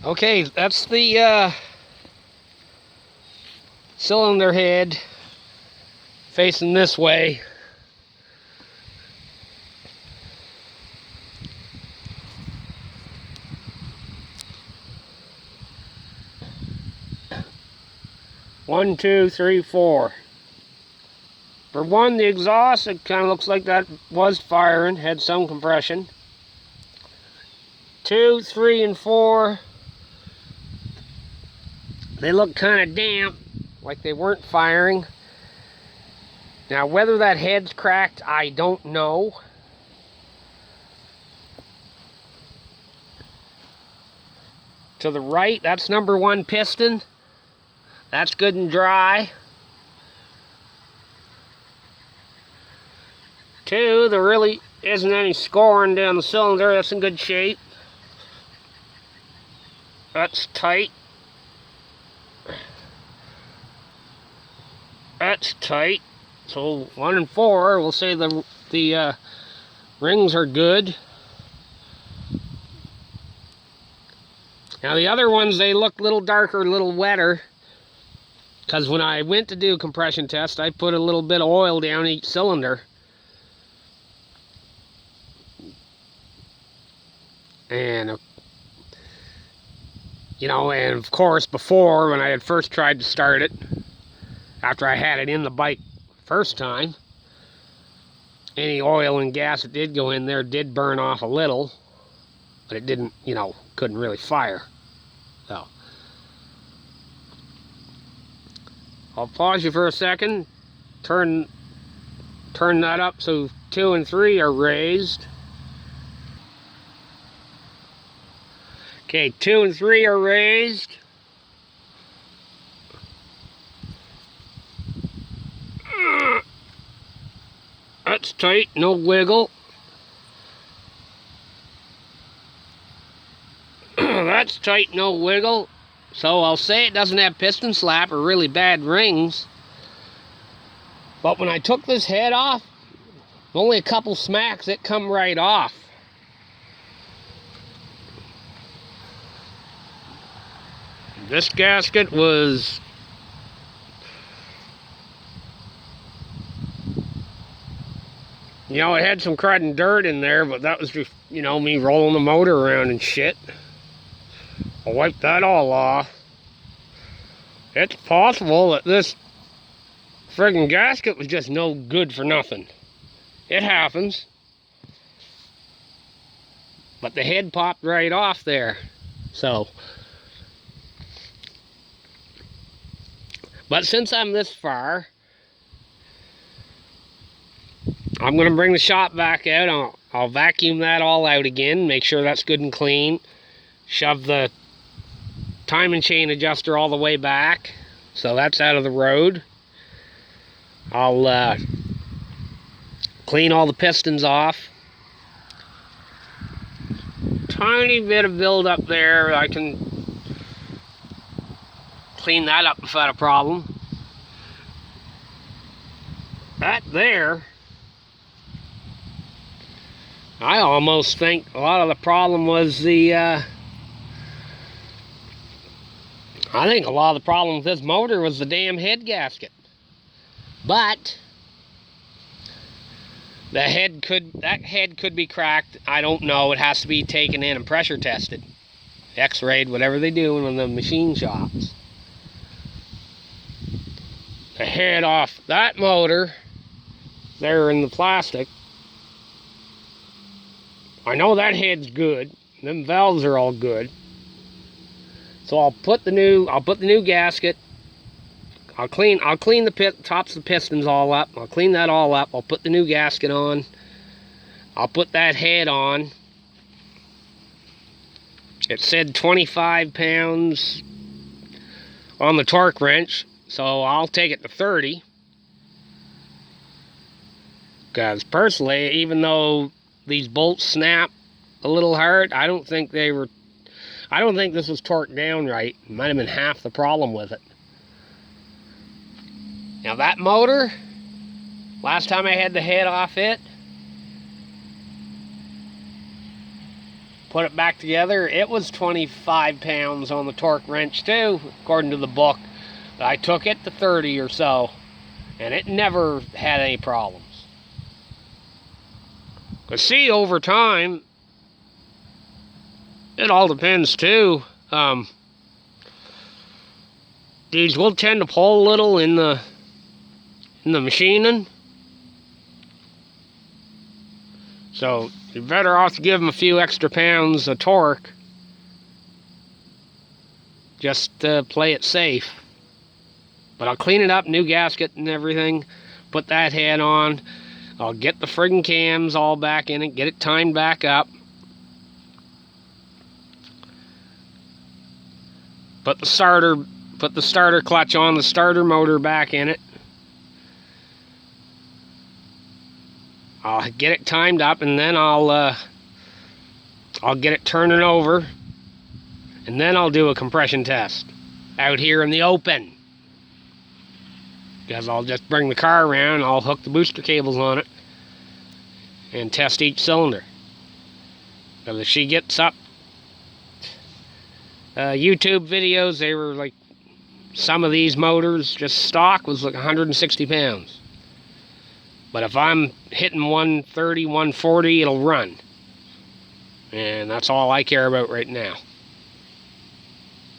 Okay, that's the cylinder head facing this way. One, two, three, four. For one, the exhaust, it kind of looks like that was firing, had some compression. 2, 3, and 4, they look kind of damp, like they weren't firing. Now, whether that head's cracked, I don't know. To the right, that's number 1 piston. That's good and dry. 2, there really isn't any scoring down the cylinder. That's in good shape. That's tight. That's tight. So 1 and 4, we'll say the rings are good. Now the other ones, they look a little darker, a little wetter. Because when I went to do a compression test, I put a little bit of oil down each cylinder. And, you know, and of course before, when I had first tried to start it, after I had it in the bike first time, any oil and gas that did go in there did burn off a little, but it didn't, you know, couldn't really fire. So, I'll pause you for a second, turn that up so 2 and 3 are raised. Okay, 2 and 3 are raised. That's tight, no wiggle. That's tight, no wiggle. So I'll say it doesn't have piston slap or really bad rings. But when I took this head off, only a couple smacks, it come right off. This gasket was you know, it had some crud and dirt in there, but that was just, you know, me rolling the motor around and shit. I'll wipe that all off. It's possible that this friggin' gasket was just no good for nothing. It happens. But the head popped right off there. So. But since I'm this far, I'm going to bring the shop back out. I'll vacuum that all out again, make sure that's good and clean. Shove the timing chain adjuster all the way back, so that's out of the road. I'll clean all the pistons off. Tiny bit of buildup there, I can clean that up without a problem. That there, I almost think a lot of the problem was I think a lot of the problem with this motor was the damn head gasket. But that head could be cracked. I don't know. It has to be taken in and pressure tested, x-rayed, whatever they do in the machine shops. The head off that motor there in the plastic, I know that head's good. Them valves are all good. So I'll put the new gasket. I'll clean the tops of the pistons all up. I'll clean that all up. I'll put the new gasket on. I'll put that head on. It said 25 pounds on the torque wrench, so I'll take it to 30. Because personally, even though these bolts snap a little hard, I don't think this was torqued down right. It might have been half the problem with it. Now that motor, last time I had the head off it, put it back together. It was 25 pounds on the torque wrench too, according to the book. I took it to 30 or so, and it never had any problems. But see, over time, it all depends too. These will tend to pull a little in the machining. So you're better off to give them a few extra pounds of torque just to play it safe. But I'll clean it up, new gasket and everything, put that head on. I'll get the friggin' cams all back in it, get it timed back up. Put the starter clutch on, the starter motor back in it. I'll get it timed up, and then I'll get it turning over, and then I'll do a compression test out here in the open. Because I'll just bring the car around, I'll hook the booster cables on it, and test each cylinder. Because if she gets up, YouTube videos, they were like, some of these motors, just stock, was like 160 pounds. But if I'm hitting 130, 140, it'll run. And that's all I care about right now.